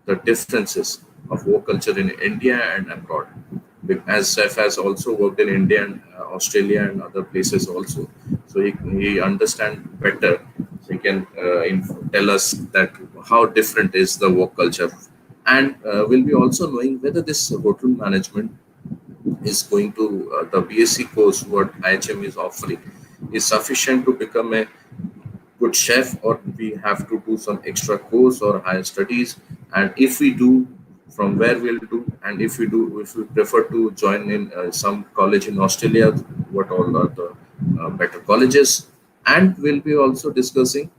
the differences of work culture in India and abroad. As Chef has also worked in India and Australia and other places also, so he understands better. So he can tell us that how different is the work culture, and we'll be also knowing whether this hotel management is going to the BSc course what IHM is offering is sufficient to become a good chef, or we have to do some extra course or higher studies, and if we do, from where we'll do, and if we do, if we prefer to join in some college in Australia, what all are the better colleges, and we'll be also discussing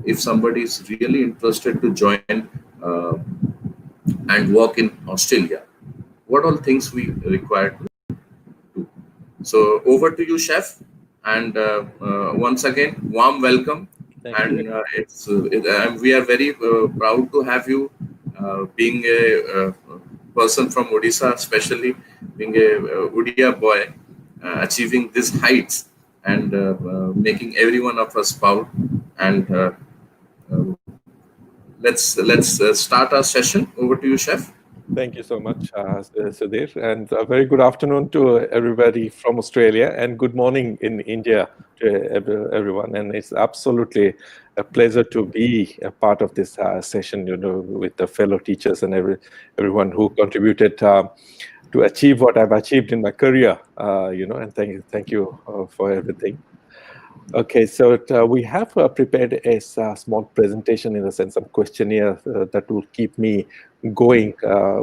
if somebody is really interested to join and work in Australia, what all things we require to do. So over to you, chef, and once again, warm welcome. Thank And you. we are very proud to have you, being a person from Odisha, especially being a Odia boy, achieving these heights and making every one of us proud. And uh, let's start our session. Over to you, chef. Thank you so much, Sudhir, and a very good afternoon to everybody from Australia, and good morning in India to everyone. And it's absolutely a pleasure to be a part of this session, with the fellow teachers and everyone who contributed to achieve what I've achieved in my career, and thank you for everything. Okay, so we have prepared a small presentation, in the sense of questionnaire that will keep me going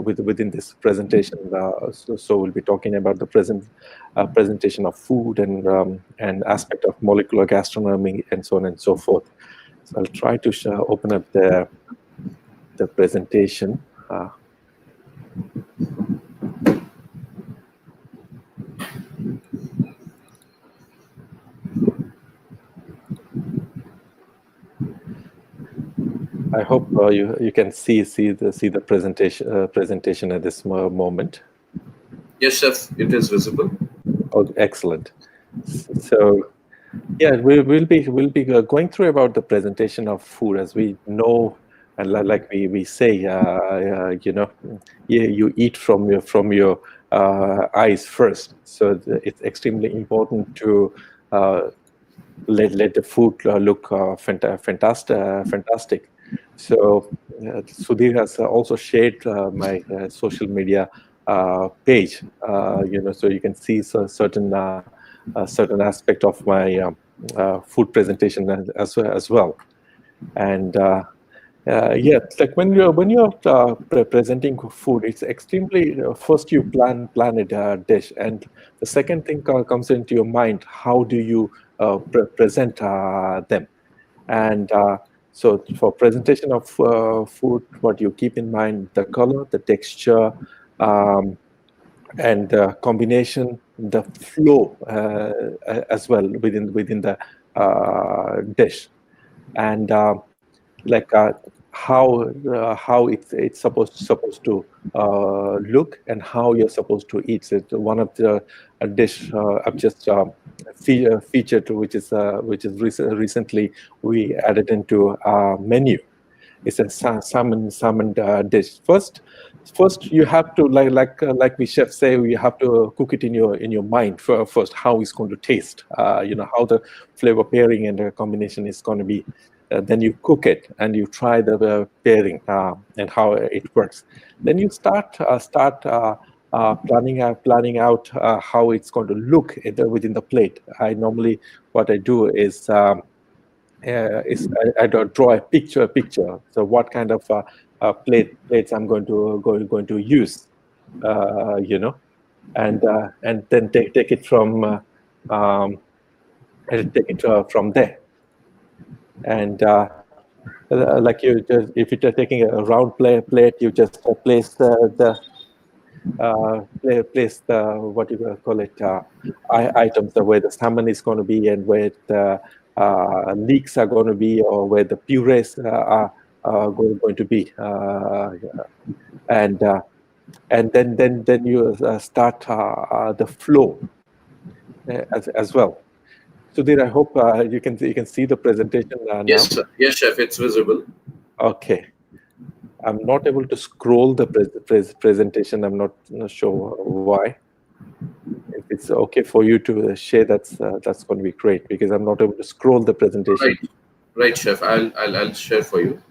within this presentation. So we'll be talking about the presentation of food and aspect of molecular gastronomy and so on and so forth. So I'll try to open up the presentation. I hope you can see the presentation at this moment. Yes, chef, it is visible. Oh, excellent. So, yeah, we'll be going through about the presentation of food. As we know, and like we say, you eat from your eyes first. So it's extremely important to let the food look fantastic. So Sudhir has also shared my social media page, so you can see certain aspect of my food presentation as well. And yeah, it's like when you're presenting food, it's extremely first you plan a dish, and the second thing comes into your mind: how do you present them? And so for presentation of food, what you keep in mind: the color, the texture, and the combination, the flow as well within the dish, and like how it's supposed to look, and how you're supposed to eat it. One of the dish I've just featured, which is recently we added into our menu. It's a salmon dish. First you have to like we chefs say, you have to cook it in your mind first, how it's going to taste, how the flavor pairing and the combination is going to be. Then you cook it and you try the pairing and how it works. Then you start planning out how it's going to look within the plate. What I do is I draw a picture. So what kind of plates I'm going to use, and then take it from there. And like if you're taking a round plate, you just place the what you call it, items, the way the salmon is going to be, and where the leeks are going to be, or where the purees are going to be, and then you start the flow as well. So there, I hope you can see the presentation now. Yes, sir. Yes, chef, it's visible. Okay. I'm not able to scroll the presentation. I'm not sure why. If it's okay for you to share, that's going to be great because I'm not able to scroll the presentation. Right, right, chef. I'll share for you.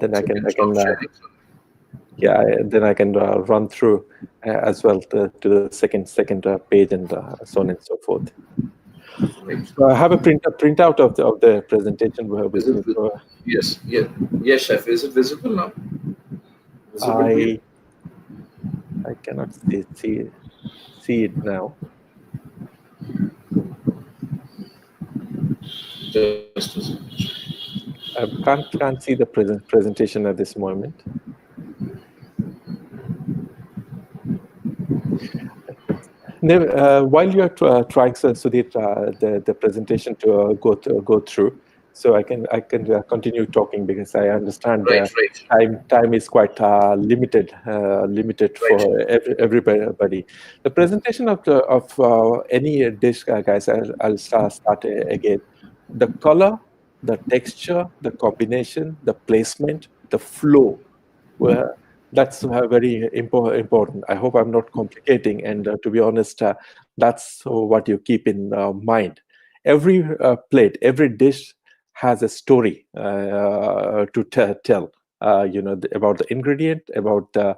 Then I So can can I can stop sharing. yeah, then I can run through as well to the second page and so on and so forth. Right. So I have a printout of the presentation with Is it? me. So Yes. Yeah. Yes, chef. Is it visible now? Visible to you? I I cannot see it now. Just a second. I can't see the presentation at this moment. While you're trying, Sudhir, the presentation to go through, so I can continue talking because I understand Right, right, time is quite limited right. for everybody. The presentation of any dish, guys, I'll start again. The color, the texture, the combination, the placement, the flow. Well, that's very important. I hope I'm not complicating. And to be honest, that's what you keep in mind. Every plate, every dish has a story to tell. About the ingredient, about the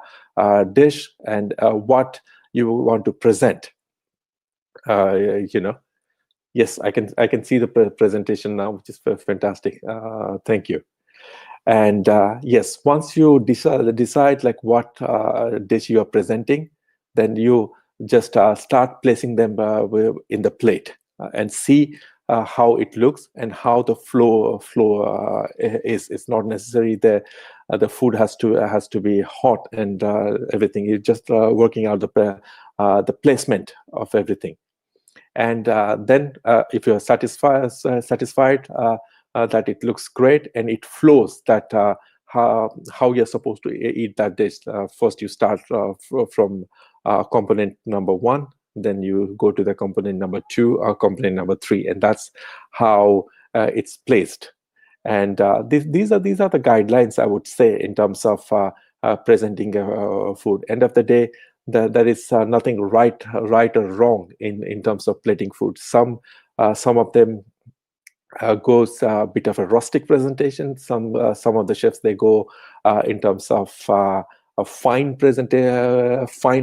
dish, and what you want to present. Uh, you know, yes, I can see the presentation now, which is fantastic. Thank you. And yes, once you decide like what dish you are presenting, then you just start placing them in the plate and see how it looks and how the flow is. It's not necessary the food has to be hot and everything. You're just working out the placement of everything. And then if you're satisfied that it looks great and it flows, that how you're supposed to eat that dish. First you start from component number one, then you go to the component number two or component number three, and that's how it's placed. And these are the guidelines, I would say, in terms of presenting food. End of the day, there is nothing right or wrong in terms of plating food. Some of them goes a bit of a rustic presentation. Some of the chefs, they go in terms of a fine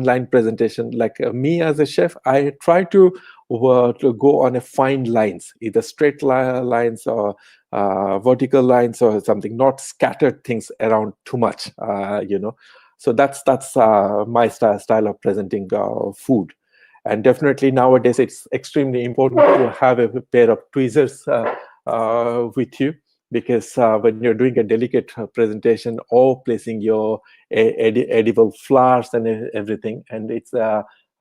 line presentation. Like me as a chef, I try to go on a fine lines, either straight lines or vertical lines or something, not scattered things around too much. So that's my style of presenting food. And definitely nowadays, it's extremely important to have a pair of tweezers with you, because when you're doing a delicate presentation or placing your edible flowers and everything, and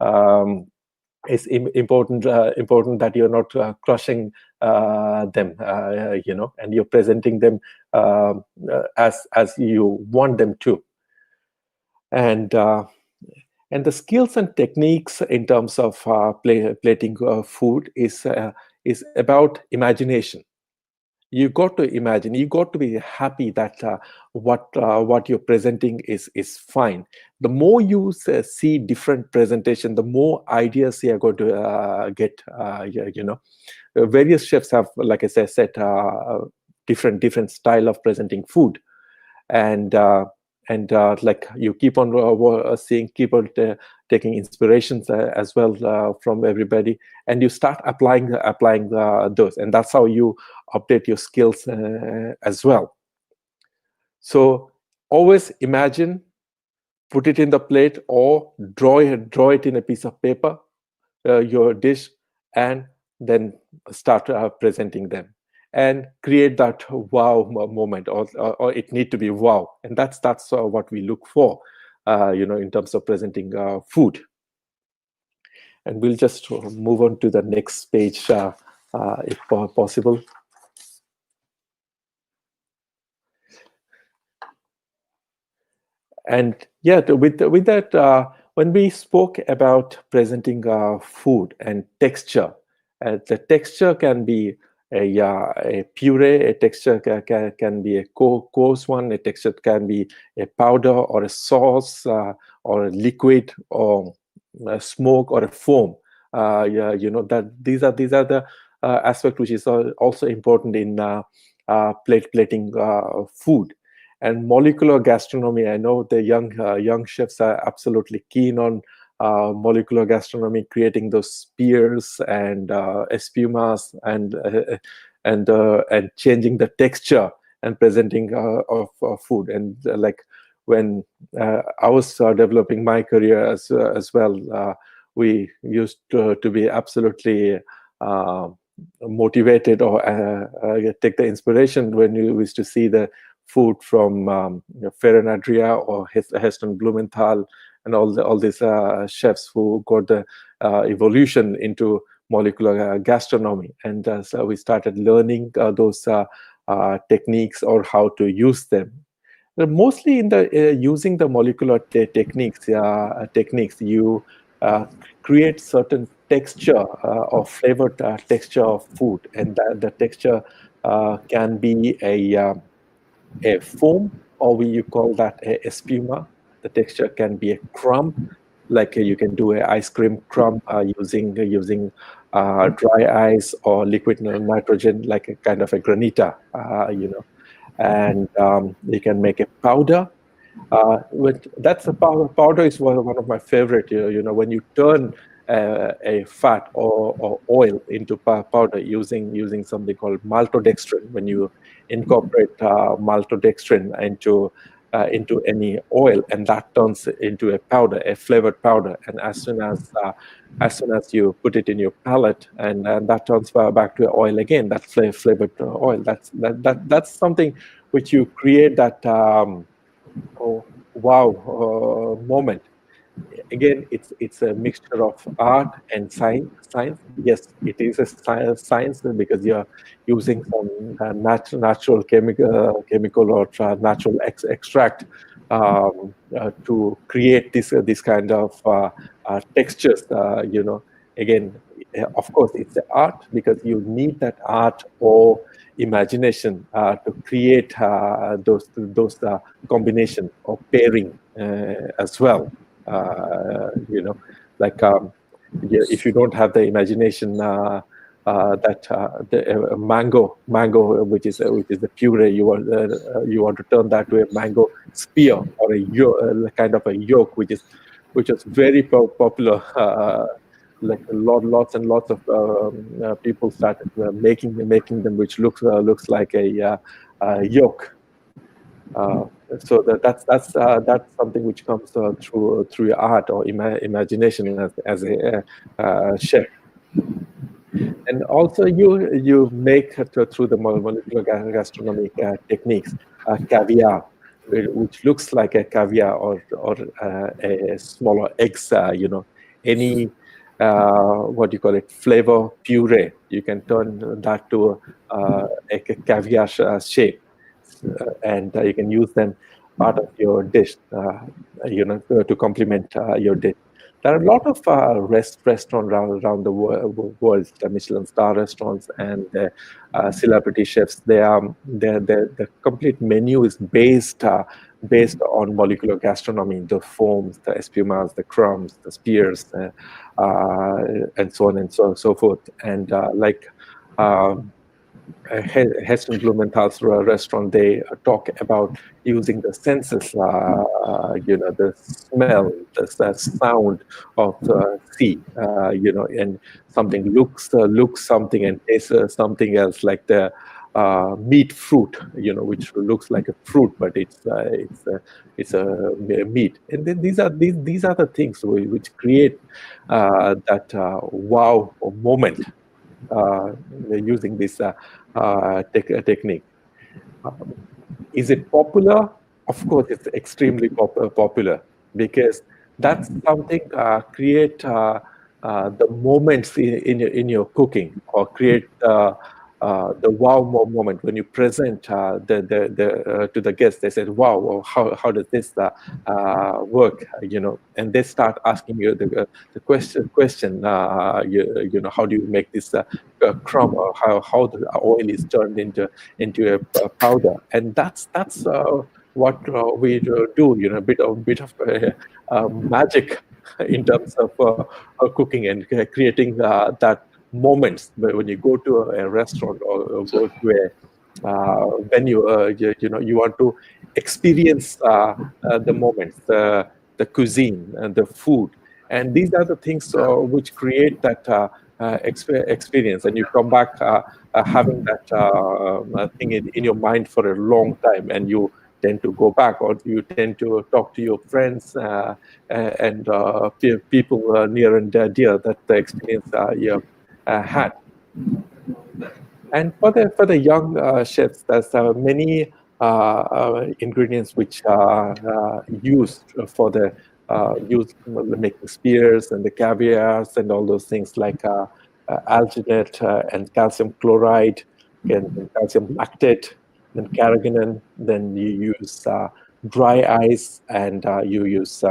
um, it's important that you're not crushing them, and you're presenting them as you want them to. And and the skills and techniques in terms of plating food is about imagination. You got to imagine, you got to be happy that what you're presenting is fine. The more you see different presentation, the more ideas you're going to get. Various chefs have, like I said, different style of presenting food. And like you keep on seeing, keep on taking inspirations as well from everybody, and you start applying those, and that's how you update your skills as well. So always imagine, put it in the plate, or draw it in a piece of paper, your dish, and then start presenting them and create that wow moment, or it need to be wow, and that's what we look for in terms of presenting food. And we'll just move on to the next page, if possible. And yeah, with that, when we spoke about presenting food and texture, the texture can be a puree. A texture can be a coarse one. A texture can be a powder or a sauce or a liquid or a smoke or a foam. Yeah, that these are the aspect which is also important in plating food. And molecular gastronomy, I know the young chefs are absolutely keen on molecular gastronomy, creating those spears and espumas and changing the texture and presenting of food. And like when I was developing my career as well, we used to be absolutely uh, motivated or take the inspiration when you used to see the food from Ferran Adria or Heston Blumenthal and all these chefs who got the evolution into molecular gastronomy. And so we started learning those techniques or how to use them. Mostly in the using the molecular techniques, you create certain texture or flavored texture of food, and the texture can be a foam, or you call that a espuma. The texture can be a crumb, like you can do a ice cream crumb using dry ice or liquid nitrogen, like a kind of a granita, and you can make a powder. That's a powder. Powder is one of my favorite. When you turn a fat or oil into powder using something called maltodextrin. When you incorporate maltodextrin into any oil, and that turns into a powder, a flavored powder. And as soon as you put it in your palate, and that turns back to oil again, that flavored oil. That's something which you create that. Oh, wow, moment. Again, it's a mixture of art and science. Yes, it is a science because you're using some natural chemical or natural extract to create this kind of textures. Again, of course, it's the art because you need that art or imagination to create those combination or pairing as well. Like if you don't have the imagination that the mango, which is the puree, you want to turn that to a mango spear or kind of a yolk, which is very popular. Like lots and lots of people started making them, which looks like a yolk. So that's something which comes through your art or imagination as a chef. And also you make through the molecular gastronomy techniques caviar, which looks like a caviar or a smaller eggs. Any what do you call it, flavor puree. You can turn that to a caviar shape, and you can use them part of your dish, to complement your dish. There are a lot of restaurants around the world, the Michelin star restaurants and celebrity chefs. The complete menu is based on molecular gastronomy, the foams, the espumas, the crumbs, the spears, and so on and so forth. And um, Heston Blumenthal's restaurant, they talk about using the senses, the smell, the sound of the sea, and something looks something and tastes something else, like the meat fruit, which looks like a fruit, but it's a meat. And then these are the things which create that wow moment using this technique. Is it popular? Of course, it's extremely popular because that's something create the moments in your cooking, or create the wow moment when you present to the guests. They said, "Wow, well, how does this work?" And they start asking you the question. How do you make this crumb, or how the oil is turned into a powder? And that's what we do. A bit of magic in terms of cooking and creating that moments when you go to a restaurant, or go to a venue. You want to experience the moments, the cuisine and the food, and these are the things which create that experience, and you come back having that thing in your mind for a long time, and you tend to go back, or you tend to talk to your friends and people near and dear, that the experience you had. And for the young chefs, there's many ingredients which are used for the making spears and the caviars and all those things, like alginate and calcium chloride, and calcium lactate, then carrageenan. Then you use dry ice, and you use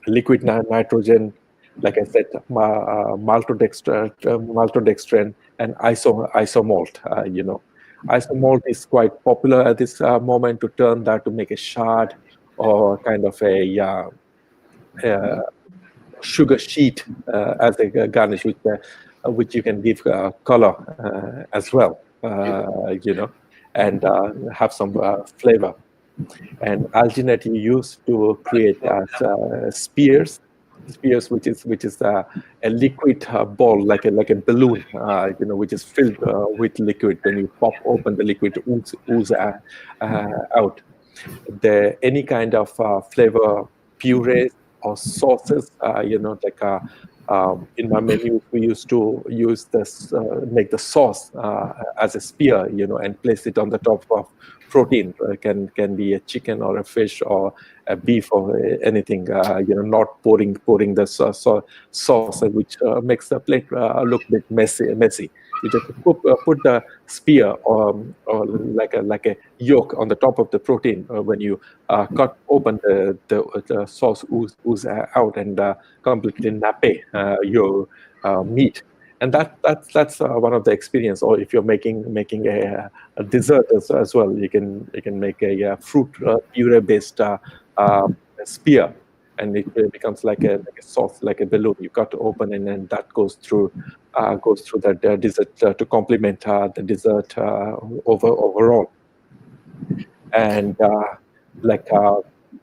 liquid nitrogen, like I said, maltodextrin and isomalt. Isomalt is quite popular at this moment, to turn that to make a shard, or kind of a sugar sheet as a garnish, which you can give color as well, and have some flavor. And alginate you use to create spears, which is a liquid ball, like a balloon, which is filled with liquid. When you pop open, the liquid ooze out. Any kind of flavor purees or sauces, like in my menu, we used to use this, make the sauce as a spear, and place it on the top of protein. Can be a chicken or a fish or a beef or anything. Not pouring the sauce, which makes the plate look a bit messy. You just put the spear, or like a yolk on the top of the protein. When you cut open the sauce ooze out, and completely nappe your meat. And that's one of the experience. Or if you're making a dessert as well, you can make a fruit puree based spear, and it becomes like a sauce, like a balloon. You cut open, and then that goes through that dessert to complement the dessert overall. And like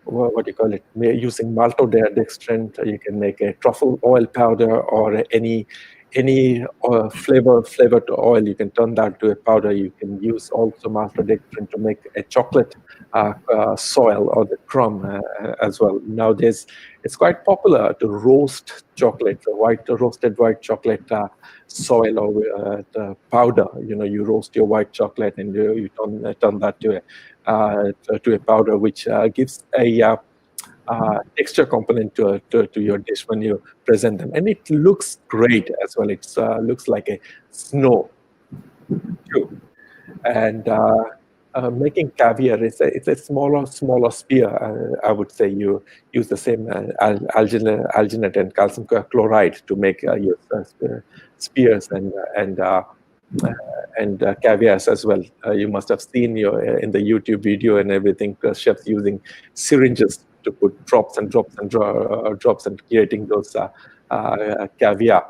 what do you call it? Using maltodextrin, you can make a truffle oil powder, or any flavored oil. You can turn that to a powder. You can use also maltodextrin to make a chocolate soil, or the crumb as well. Nowadays, it's quite popular to roast chocolate, roasted white chocolate soil, or the powder. You roast your white chocolate, and you turn that to a powder, which gives a texture component to your dish when you present them, and it looks great as well. It looks like a snow too. And making caviar, it's a smaller spear. I would say you use the same alginate and calcium chloride to make your spears and caviars as well. You must have seen in the YouTube video and everything, chefs using syringes to put drops and drops and drops, and creating those caviar.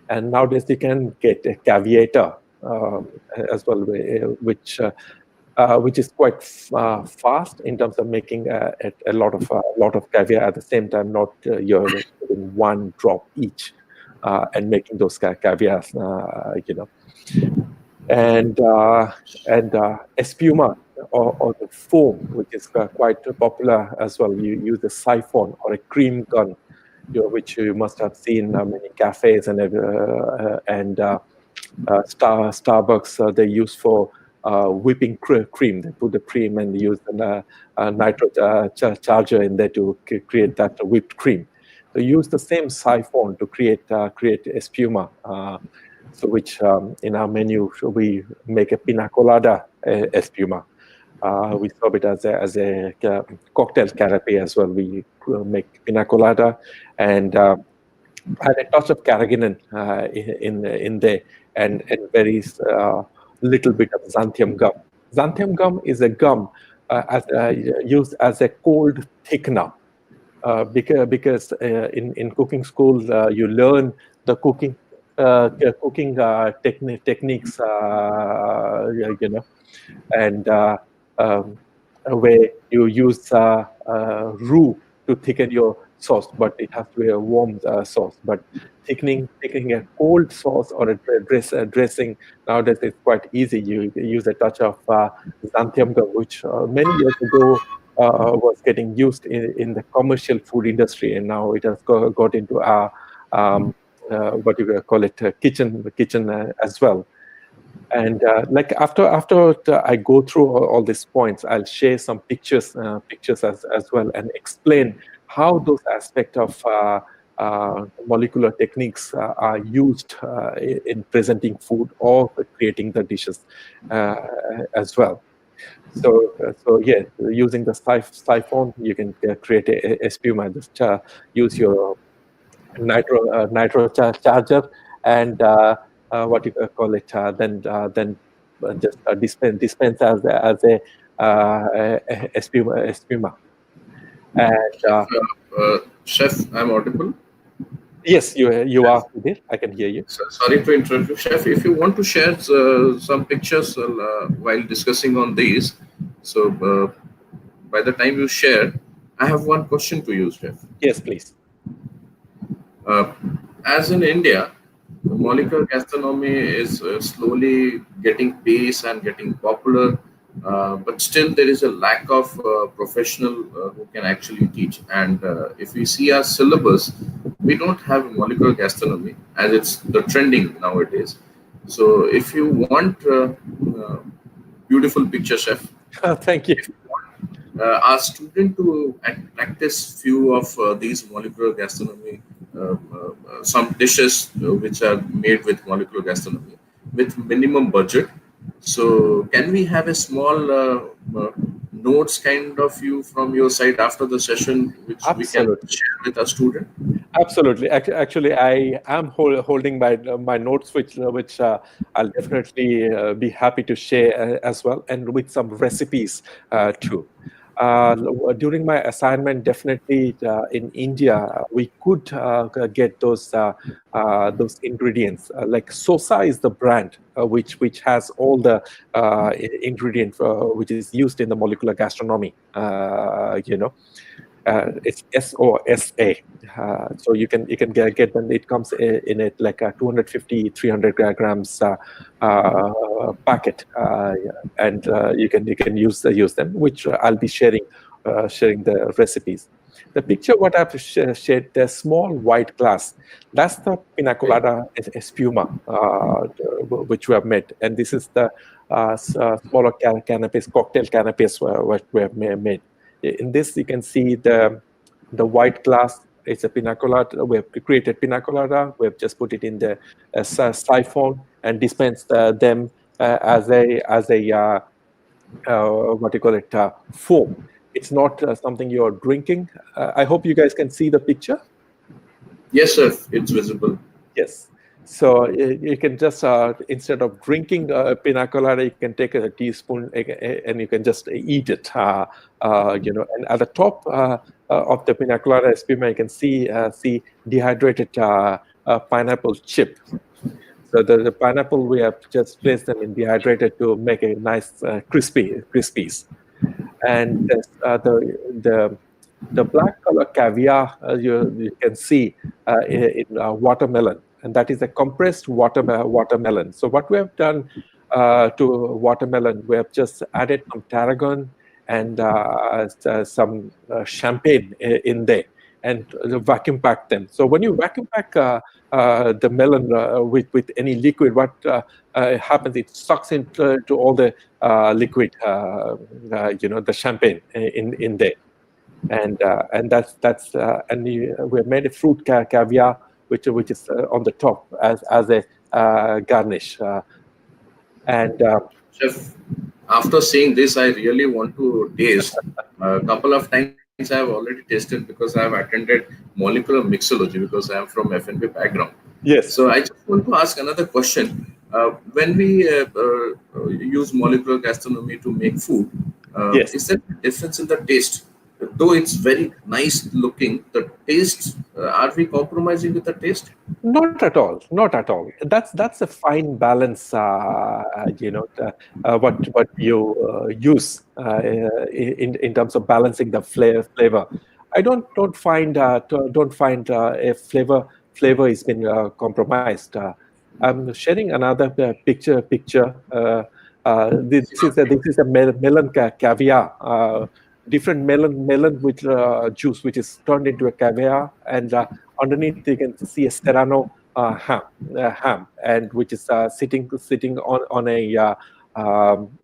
And nowadays you can get a caviator as well, which is quite fast in terms of making a lot of caviar at the same time. Not you're putting one drop each, and making those caviars, and espuma, or the foam, which is quite popular as well. You use a siphon or a cream gun, which you must have seen many cafes and Starbucks. They use for whipping cream. They put the cream and use the nitro charger in there to create that whipped cream. They use the same siphon to create espuma. So which in our menu we make a pina colada espuma. We serve it as a cocktail canapé as well. We make pina colada and add a touch of carrageenan in there, and very little bit of xanthium gum. Xanthium gum is a gum used as a cold thickener, because in cooking school you learn the cooking techniques, and um, where you use roux to thicken your sauce, but it has to be a warm sauce. But thickening a cold sauce or a dressing nowadays is quite easy. You use a touch of xanthium gum, which many years ago was getting used in the commercial food industry, and now it has got into our what you call it, kitchen as well. And like after I go through all these points, I'll share some pictures as well, and explain how those aspects of molecular techniques are used in presenting food or creating the dishes uh, as well. So yeah, using the siphon, you can create a espuma. Just use your nitro charger, and what you call it, then just dispense as a espuma. And Chef, I'm audible. yes, you Chef, are there. I can hear you. sorry to interrupt you, Chef. If you want to share some pictures while discussing on these, so by the time you share, I have one question to you, Chef. Yes, please. Uh, as in India, the molecular gastronomy is slowly getting pace and getting popular, but still there is a lack of professional who can actually teach. And if we see our syllabus, we don't have molecular gastronomy as it's the trending nowadays. So if you want beautiful picture, chef, Thank you. if you want our student to practice few of these molecular gastronomy, some dishes which are made with molecular gastronomy with minimum budget. So can we have a small notes kind of you from your side after the session, which we can Absolutely. share with our student? Absolutely. Actually, I am holding my notes, which I'll definitely be happy to share as well, and with some recipes too. During my assignment, definitely in India, we could get those ingredients. Like Sosa is the brand which has all the ingredients which is used in the molecular gastronomy. It's SOSA. So you can get them. It comes in it like a 250, 300 grams packet, and you can use them, which I'll be sharing the recipes. The picture what I've shared, the small white glass, that's the pina colada espuma which we have made, and this is the smaller canapes, cocktail canapes what we have made. In this, you can see the white glass. It's a pina colada. We have created pina colada. We have just put it in the siphon and dispensed them as a what do you call it, foam. It's not something you're drinking. I hope you guys can see the picture. Yes, sir. It's visible. Yes. So you can just instead of drinking pina colada, you can take a teaspoon and you can just eat it. And at the top of the pina colada espuma, you can see dehydrated pineapple chip. So the pineapple, we have just placed them in dehydrated to make a nice crispies. And the black color caviar, you can see in watermelon, and that is a compressed watermelon. So what we have done to watermelon, we have just added some tarragon and some champagne in there, and vacuum pack them. So when you vacuum pack the melon with any liquid, what happens? It sucks into to all the liquid, the champagne in there, and we have made a fruit caviar which is on the top as garnish. And Chef, after seeing this, I really want to taste. A couple of times I have already tasted because I have attended molecular mixology because I am from F&B background. So yes, I just want to ask another question. When we use molecular gastronomy to make food, yes. is there a difference in the taste? Though it's very nice looking, the taste, are we compromising with the taste? Not at all. Not at all. That's a fine balance. What you use in terms of balancing the flavor. I don't find a flavor has been compromised. I'm sharing another picture. This is a melon caviar. Different melon with juice, which is turned into a caviar, and underneath you can see a serrano ham, and which is sitting on a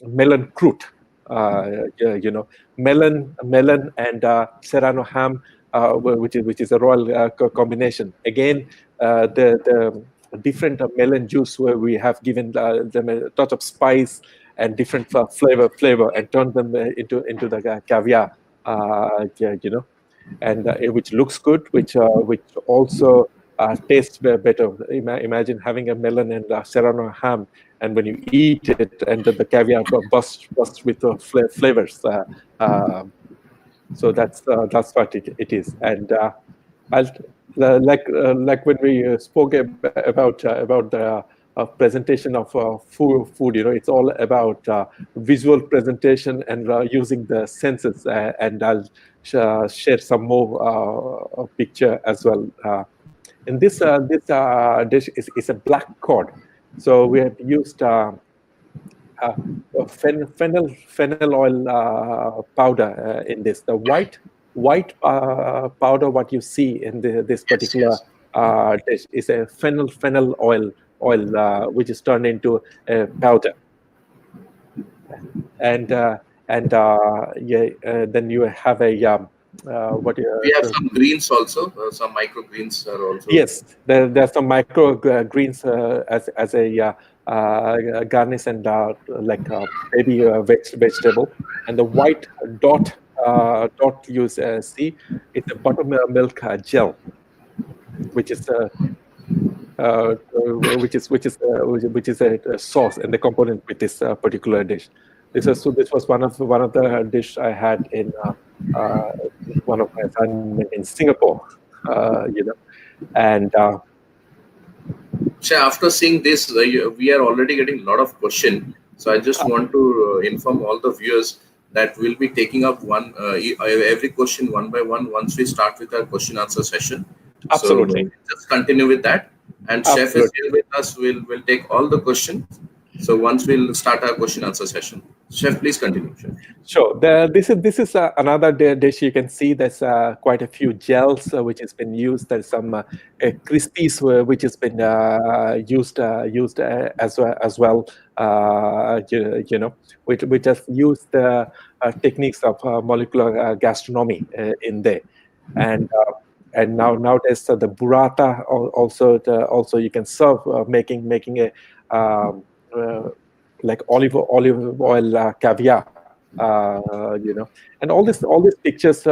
melon croûte. Yeah, melon and serrano ham, which is a royal combination. Again, the different melon juice where we have given them a touch of spice and different flavor and turned them into the caviar. Yeah, and which looks good, which also tastes better. Imagine having a melon and serrano ham, and when you eat it, and the caviar bursts with flavors. So that's what it is. And I'll, like when we spoke about the presentation of food, it's all about visual presentation and using the senses. And I'll share some more picture as well. And this dish is a black cod. So we have used uh, fennel oil powder in this. The white powder what you see in this Yes, particular yes. dish is a fennel oil which is turned into a powder, and yeah, then you have a what We have some greens also. Some microgreens are also. yes, there's some micro greens as a garnish and like baby vegetable, and the white dot dot you see, it's a buttermilk gel, which is which is a sauce and the component with this particular dish. This was one of the dish I had in uh, one of my assignment in Singapore, and So after seeing this, we are already getting a lot of question. So I just want to inform all the viewers that we'll be taking up every question one by one once we start with our question answer session. So absolutely. just continue with that. And chef is Absolutely. here with us. We'll take all the questions. So once we'll start our question answer session. Chef, please continue. Chef. Sure. This is another dish. You can see there's quite a few gels which has been used. There's some crispies which has been used as well. Which has used the techniques of molecular gastronomy in there, and nowadays the burrata also you can serve making a um, uh, like olive oil caviar, and all these pictures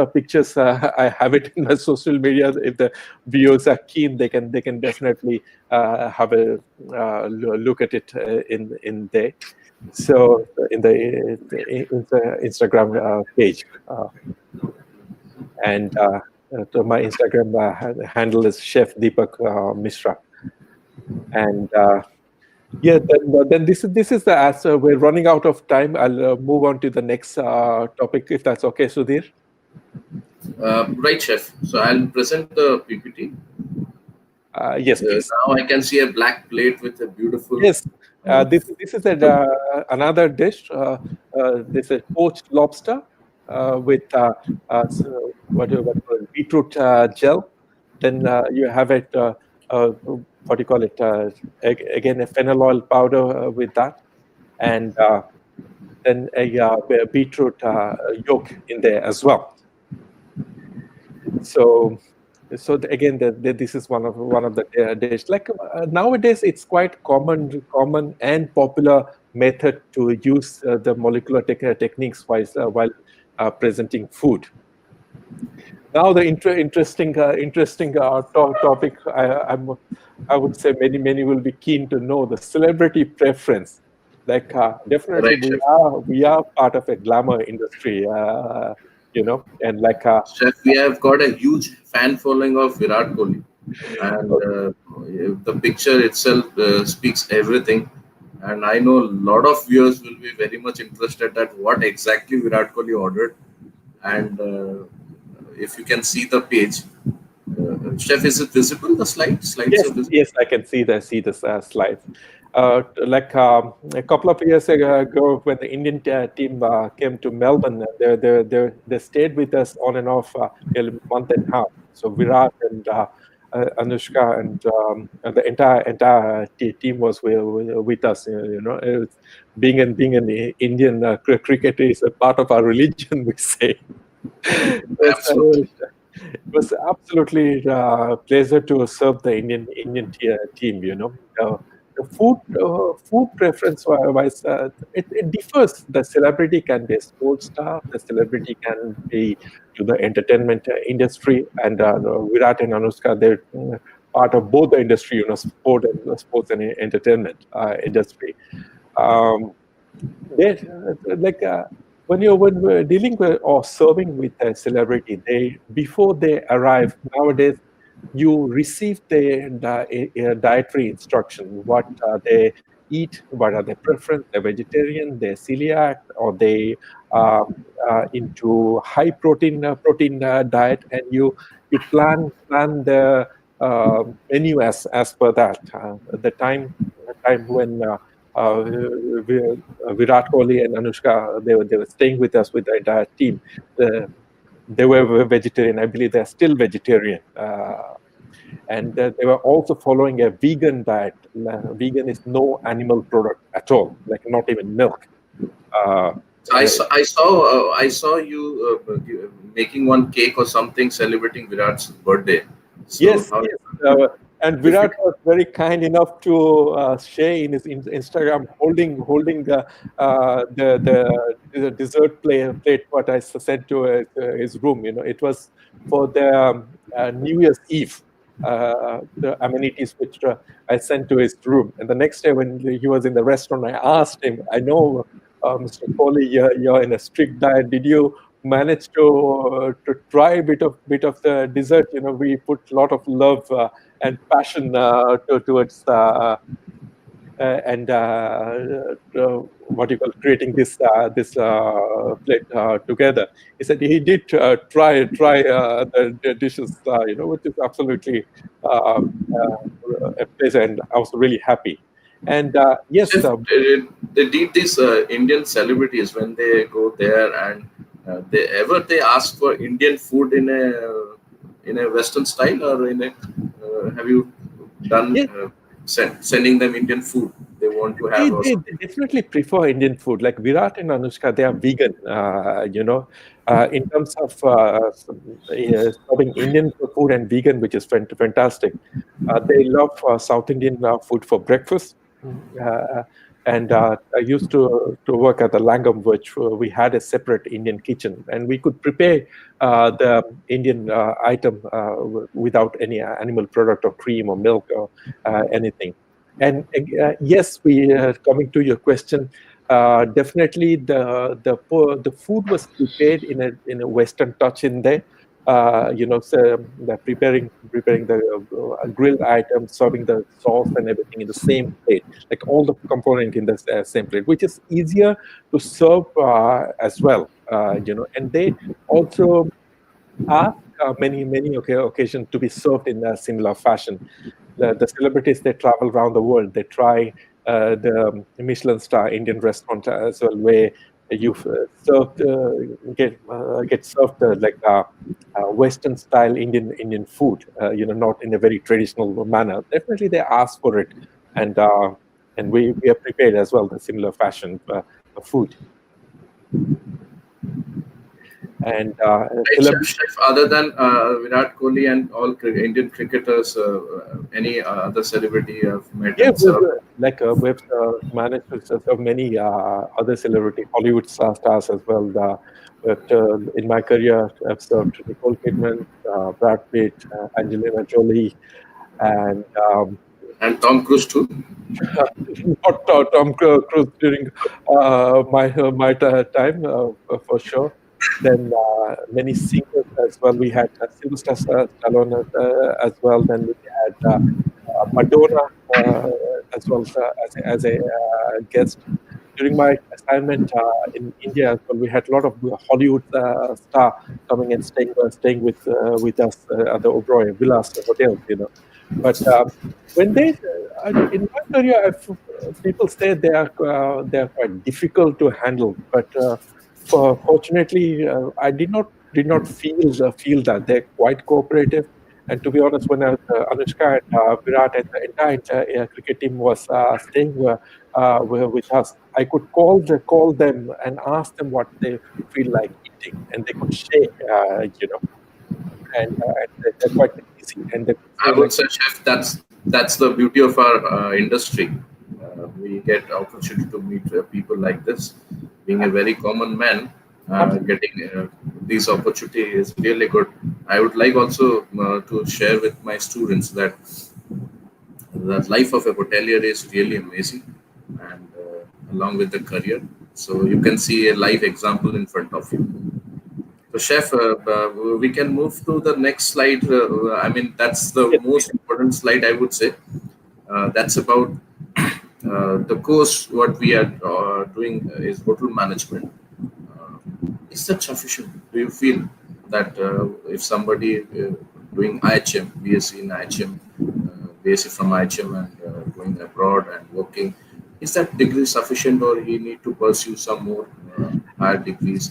I have it in my social media. If the viewers are keen, they can definitely have a look at it in there. So in the Instagram page, and so my Instagram handle is Chef Deepak Mishra, and yeah, then this is the answer. We're running out of time. I'll move on to the next topic, if that's okay, Sudhir. Right, chef. So I'll present the PPT. Yes, please. Now I can see a black plate with a beautiful. Yes, Uh, this is another dish. This is poached lobster with what you call it, beetroot gel. Then you have it. What do you call it? Again, a fennel oil powder with that, and then a beetroot yolk in there as well. So So this is one of the dish. Like nowadays, it's quite common and popular method to use the molecular techniques while presenting food. Now the interesting topic I would say many will be keen to know the celebrity preference. Like definitely Right, chef. we are part of a glamour industry, and like Chef, we have got a huge fan following of Virat Kohli, and the picture itself speaks everything. And I know a lot of viewers will be very much interested at what exactly Virat Kohli ordered. And if you can see the page, Chef, is it visible? The slides are yes, visible. yes, I can see the slides. Like a couple of years ago, when the Indian team came to Melbourne, they stayed with us on and off a month and a half. So Virat and Anushka and the entire team was with us. Being an Indian cricketer is a part of our religion, we say. Absolutely. It was absolutely pleasure to serve the Indian team. The food preference wise, it differs. The celebrity can be a sports star. The celebrity can be to the entertainment industry, and Virat and Anushka, they're part of both the industry. Sports and entertainment industry. Um, like when we're dealing with or serving with a celebrity, they before they arrive nowadays, you receive their dietary instruction, what they eat, what are their preference, they're vegetarian, they're celiac, or they uh, into high protein diet, and you plan the menu as per that. The time when Virat Kohli and Anushka, they were staying with us with the entire team. They were vegetarian. I believe they're still vegetarian. And they were also following a vegan diet. Vegan is no animal product at all, like not even milk. Uh, uh, I saw you making one cake or something celebrating Virat's birthday. So Yes, how yes. And if you Virat was very kind enough to share in his Instagram holding the dessert plate what I sent to his room. It was for the New Year's Eve. The amenities which I sent to his room. And the next day when he was in the restaurant, I asked him, I know, Mr. Kohli, you're in a strict diet. Did you managed to try a bit of the dessert? We put a lot of love and passion towards and what you call creating this plate together. He said he did try the dishes, which is absolutely a pleasure, and I was really happy. And yes, Chef, they did these Indian celebrities when they go there and they ask for Indian food in a Western style or in a have you done yes, sending them Indian food they want to They, have or they, something? they definitely prefer Indian food. Like Virat and Anushka, they are vegan. In terms of serving Indian food and vegan, which is fantastic. They love South Indian food for breakfast. And I used to work at the Langam, which we had a separate Indian kitchen, and we could prepare the Indian item without any animal product or cream or milk or anything. And yes, we coming to your question, definitely the food was prepared in a Western touch in there. So the preparing the grilled items, serving the sauce and everything in the same plate, like all the component in the same plate, which is easier to serve as well. And they also ask many occasions to be served in a similar fashion. The celebrities, they travel around the world. They try the Michelin star Indian restaurant as well, where you served get served like Western style Indian food. Not in a very traditional manner. Definitely, they ask for it, and we are prepared as well the similar fashion food. And Right, celebrity. chef, other than Virat Kohli and all Indian cricketers, any other celebrity you have met Yeah, and served? we've managed to serve many other celebrity Hollywood stars as well. But in my career, I've served Nicole Kidman, Brad Pitt, Angelina Jolie, and And Tom Cruise too. not Tom Cruise during my time for sure. Then many singers as well. We had Sylvester Stallone as well. Then we had Madonna as well as a guest. During my assignment in India as well, we had a lot of Hollywood star coming and staying with us at the Oberoi Villas hotels, you know. But when they in my career, people say they are quite difficult to handle. But fortunately, I did not feel that they're quite cooperative. And to be honest, when Anushka and Virat and the entire cricket team was staying were with us, I could call them and ask them what they feel like eating, and they could share, and they're quite easy, and they could say I would like, say, chef, that's the beauty of our industry. We get opportunity to meet people like this. Being a very common man, absolutely. getting these opportunity is really good. I would like also to share with my students that the life of a hotelier is really amazing, and along with the career. So you can see a live example in front of you. So, chef, we can move to the next slide. I mean, that's the Yes, most important slide, I would say. That's about the course. What we are doing is hotel management. Uh, is that sufficient? Do you feel that if somebody doing IHM, BSc in IHM, BSc from IHM and going abroad and working, is that degree sufficient, or he need to pursue some more higher degrees?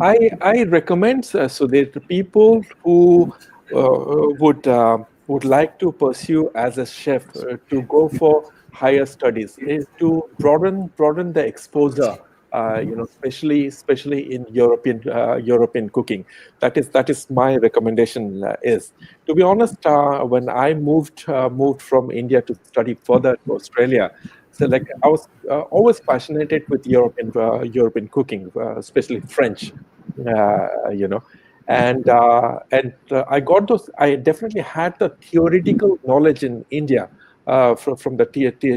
I recommend so that the people who would like to pursue as a chef to go for higher studies is to broaden the exposure. Especially in European cooking. That is my recommendation. Is to be honest, when I moved from India to study further to Australia, so like I was always passionate with European cooking, especially French, you know and I got those. I definitely had the theoretical knowledge in India from the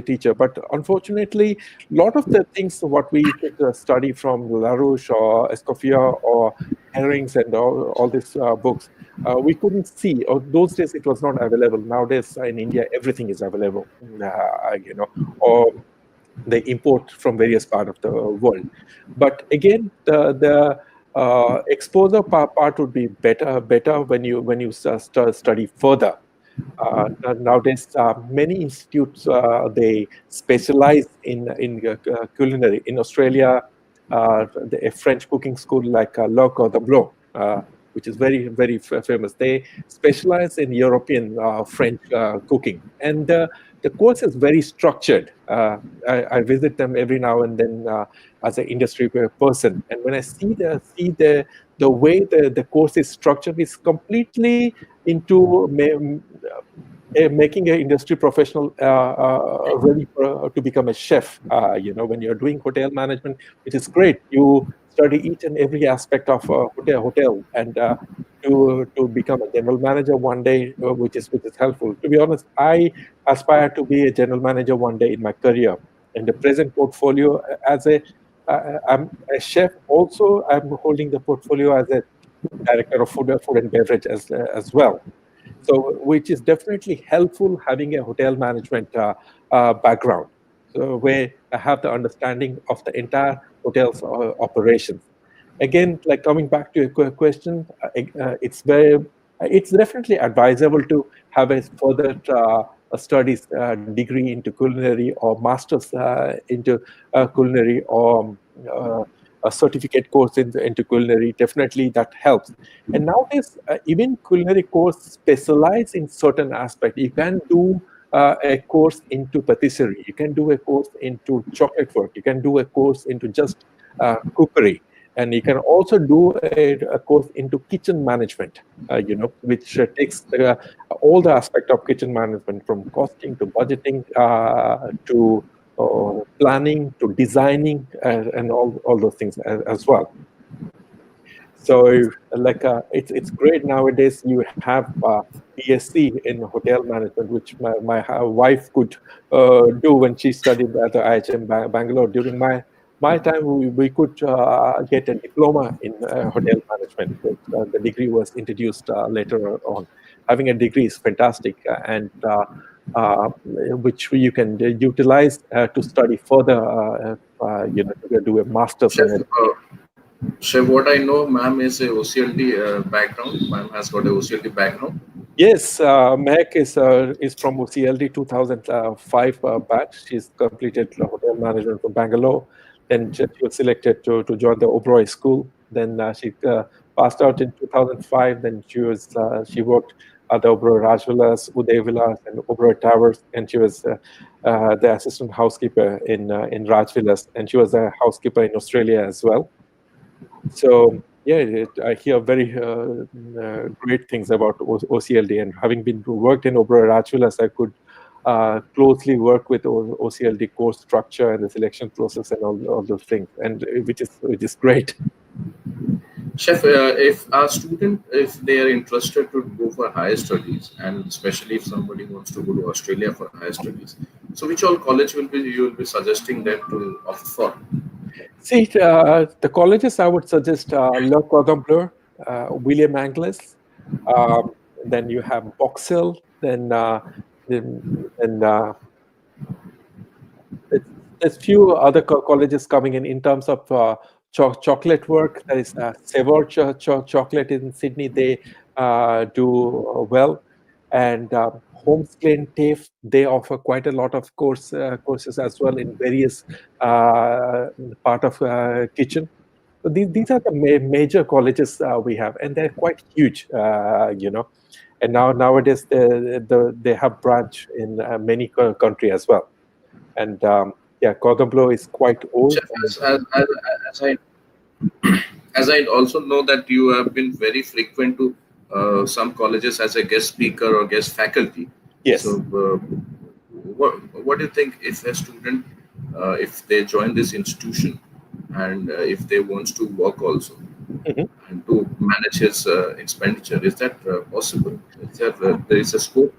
teacher, but unfortunately a lot of the things what we could study from Larouche or Escoffier or Herrings and all these books, we couldn't see, or those days it was not available. Nowadays in India everything is available, or they import from various part of the world. But again, the exposure part would be better when you study further. Nowadays, many institutes they specialize in culinary. In Australia, a French cooking school like Le Cordon Bleu, which is very famous. They specialize in European French cooking, and the course is very structured. I visit them every now and then as an industry person, and when I see the way the course is structured, is completely into making an industry professional ready to become a chef. When you're doing hotel management, it is great. You study each and every aspect of hotel, and to become a general manager one day, which is helpful. To be honest, I aspire to be a general manager one day in my career. In the present portfolio, I'm a chef. Also, I'm holding the portfolio as a director of food and beverage as well. So, which is definitely helpful having a hotel management background. So, where I have the understanding of the entire hotel's operations. Again, like coming back to your question, it's definitely advisable to have a further a studies degree into culinary, or master's into culinary, or a certificate course into culinary. Definitely that helps. And nowadays, even culinary course specialize in certain aspect. You can do a course into patisserie. You can do a course into chocolate work. You can do a course into just cookery. And you can also do a course into kitchen management, which takes all the aspect of kitchen management, from costing to budgeting to planning to designing, and all those things as well. So, like, it's great nowadays. You have BSc in hotel management, which my wife could do when she studied at the IHM Bangalore. During my time, we could get a diploma in hotel management. Which, the degree was introduced later on. Having a degree is fantastic, and which you can utilize to study further. To do a master's Chef, and Chef, what I know, ma'am is a OCLD background. Ma'am has got a OCLD background. Yes, Mehak is from OCLD 2005 batch. She's completed hotel management from Bangalore. Then she was selected to join the Oberoi school. Then she passed out in 2005. Then she worked at the Oberoi Rajvilas, Uday Villas, and Oberoi Towers. And she was the assistant housekeeper in Rajvilas. And she was a housekeeper in Australia as well. So yeah, I hear very great things about OCLD, and having been worked in Oberoi Rajvilas, I could closely work with OCLD course structure and the selection process and all those things, and which is great. Chef, if a student, if they are interested to go for higher studies, and especially if somebody wants to go to Australia for higher studies, so which all college will be you will be suggesting them to opt for? See, the colleges I would suggest Le Cordon Bleu, William Anglis, um, then you have Box Hill, then there's, there's few other colleges coming in terms of chocolate work. There is Savour Chocolate in Sydney. They do well, and Holmes TAFE, they offer quite a lot of courses as well in various part of kitchen. So these are the major colleges we have, and they're quite huge, And nowadays they have branch in many country as well. And yeah, Cordon Bleu is quite old. Chef, as I also know that you have been very frequent to some colleges as a guest speaker or guest faculty. So, Yes. what do you think if a student, if they join this institution, and if they want to work also Mhm. and to manage his expenditure, is that possible? Is there is a scope?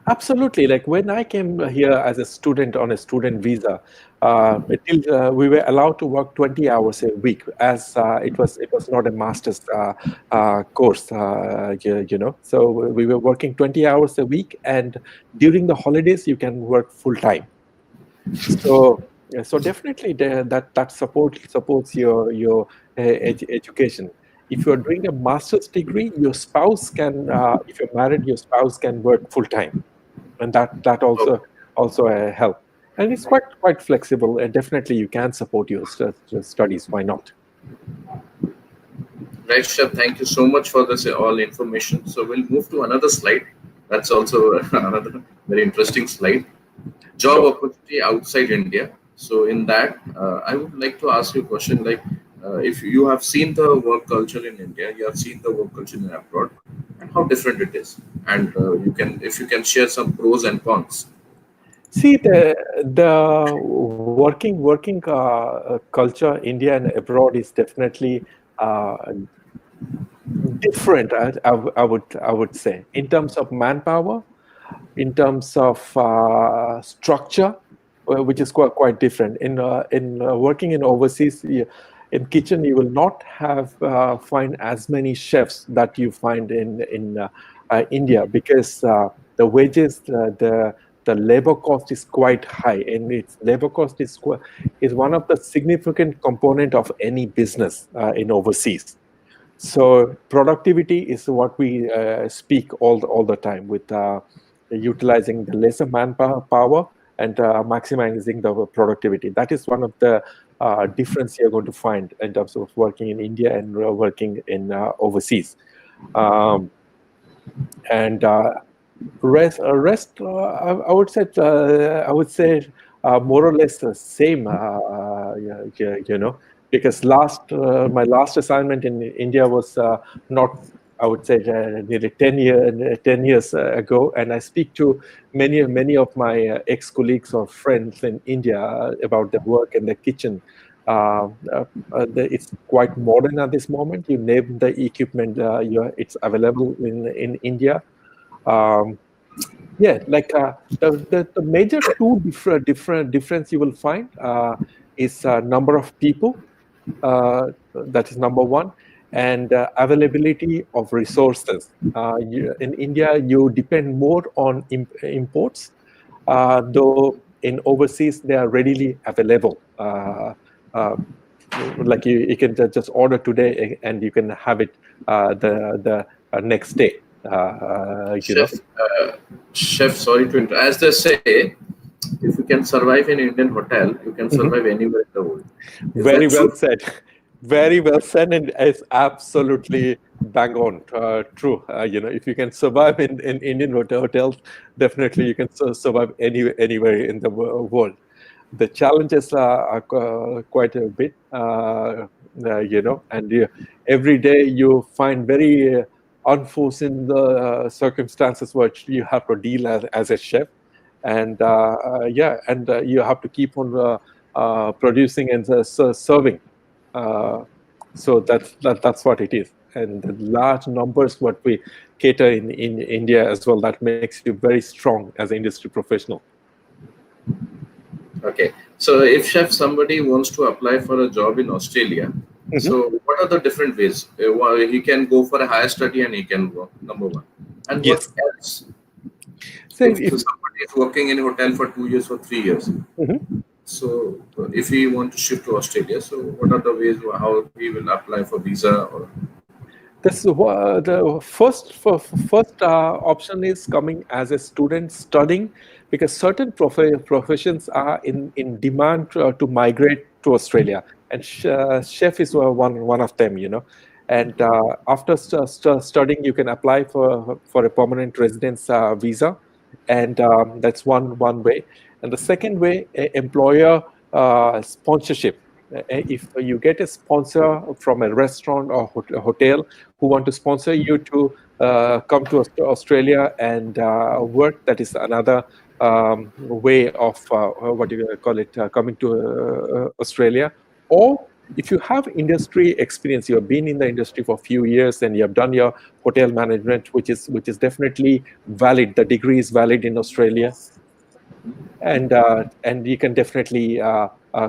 Absolutely. Like when I came here as a student on a student visa, we were allowed to work 20 hours a week, as it was not a master's course, So we were working 20 hours a week, and during the holidays you can work full time. So yeah, so definitely that supports your education. If you're doing a master's degree, your spouse can, if you're married, your spouse can work full time, and that also Okay. help. And it's quite flexible, and definitely you can support your studies. Why not? Right, Chef. Thank you so much for this all information. So we'll move to another slide. That's also another very interesting slide. Job Sure. opportunity outside India. So in that, I would like to ask you a question like, if you have seen the work culture in India, you have seen the work culture in abroad, and how different it is, and you can, if you can share some pros and cons. See, the working culture, India and abroad, is definitely uh, different. I would say, in terms of manpower, in terms of structure, which is quite different. In working in overseas, in kitchen, you will not have find as many chefs that you find in India, because the wages, the labor cost is quite high, and its labor cost is one of the significant component of any business in overseas. So productivity is what we speak all the time, with utilizing the lesser manpower and maximizing the productivity. That is one of the difference you're going to find in terms of working in India and working in overseas. Um, and rest, I would say more or less the same. Yeah, because my last assignment in India was not, I would say, nearly 10 years ago, and I speak to many of my ex-colleagues or friends in India about their work in the kitchen. It's quite modern at this moment. You name the equipment, it's available in India. Yeah, like the major two different difference you will find is number of people. That is number one, and availability of resources. In India, you depend more on imports, though in overseas they are readily available. Uh, like you can just order today and you can have it the next day. Chef, chef, sorry to interrupt. As they say, if you can survive in Indian hotel, you can Mhm. survive anywhere in the world. Is Very that well true? said. Very well said, and it's absolutely bang on. True. If you can survive in Indian hotels, definitely you can survive anywhere in the world. The challenges are quite a bit, and every day you find very unforeseen circumstances which you have to deal as a chef, and you have to keep on producing and serving. Uh, so that's what it is, and the large numbers what we cater in India as well, that makes you very strong as an industry professional. Okay. So, if chef somebody wants to apply for a job in Australia, Mhm. so what are the different ways? He can go for a higher study and he can work. Number one, and what Yes. else? So If if somebody is working in a hotel for 2 years or 3 years, Mhm. so if he want to shift to Australia, so what are the ways how he will apply for visa? Or The first option is coming as a student studying, because certain professions are in demand to migrate to Australia, and chef is one of them. And after studying, you can apply for a permanent residence visa, and that's one way. And the second way, employer sponsorship. If you get a sponsor from a restaurant or hotel who want to sponsor you to come to Australia and work, that is another way of what you call it, coming to Australia. Or if you have industry experience, you have been in the industry for a few years and you have done your hotel management, which is definitely valid. The degree is valid in Australia, and you can definitely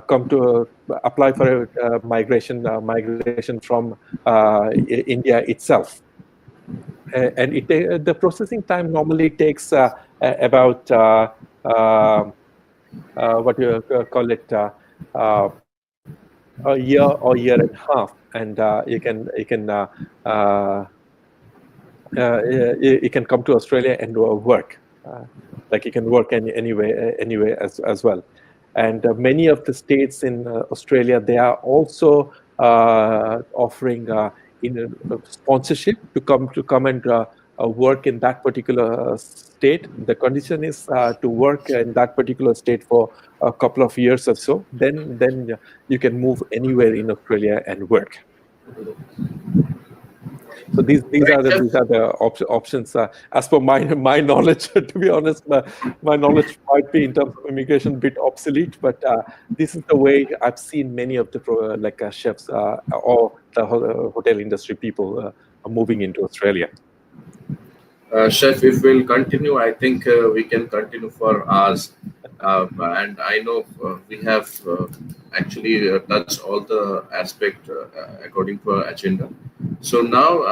come to apply for a migration from India itself. And the processing time normally takes about what you call it, a year and a half, and uh, you can come to Australia and work. Like you can work anyway as well. And many of the states in Australia, they are also offering sponsorship to come and work in that particular state. The condition is to work in that particular state for a couple of years or so. Then you can move anywhere in Australia and work. So these right, are the chef? options as per my knowledge. To be honest, my knowledge might be in terms of immigration a bit obsolete, but this is the way I've seen many of the chefs or the hotel industry people are moving into Australia. Chef, if we'll continue, I think we can continue for hours. And I know we have actually touched all the aspect according to our agenda. So now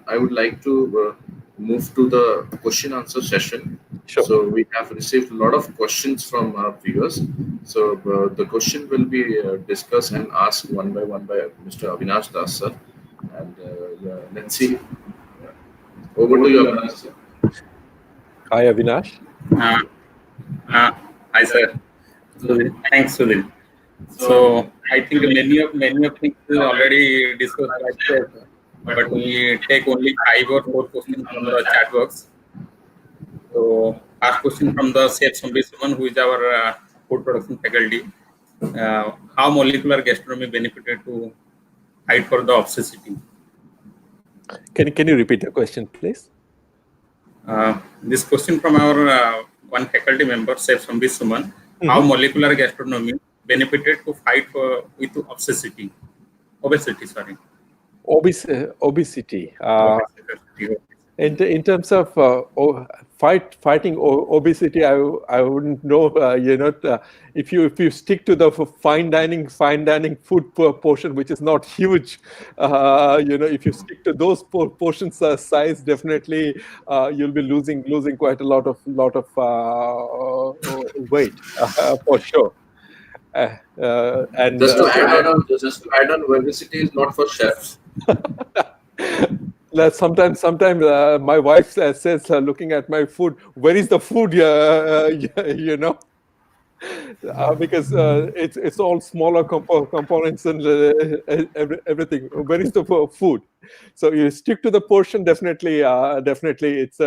I would like to move to the question answer session. Sure. So we have received a lot of questions from our viewers. So the question will be discussed and asked one by Mr. Avinash Das sir. And yeah, let's see. Over to you, Avinash sir. Hi, Avinash. Uh, uh, Hi, sir. Sudhir. Thanks, Sudhir. So I think many of things is already discussed by Chef, but we take only 5 or 4 questions from the chat box. So first question from the Chef Someone who is our food production faculty. how molecular gastronomy benefited to fight for the obesity. Can you repeat the question, please? This question from our one faculty member, Chef Sambit Suman, how molecular gastronomy benefited to fight with obesity. Obesity. In terms of fighting obesity, I wouldn't know. If you stick to the fine dining food portion, which is not huge, if you stick to those portions size, definitely you'll be losing quite a lot of weight for sure. And just to add on, obesity is not for chefs. Sometimes my wife says, looking at my food, where is the food? Because it's all smaller components and everything. Where is the food? So you stick to the portion. Definitely, it's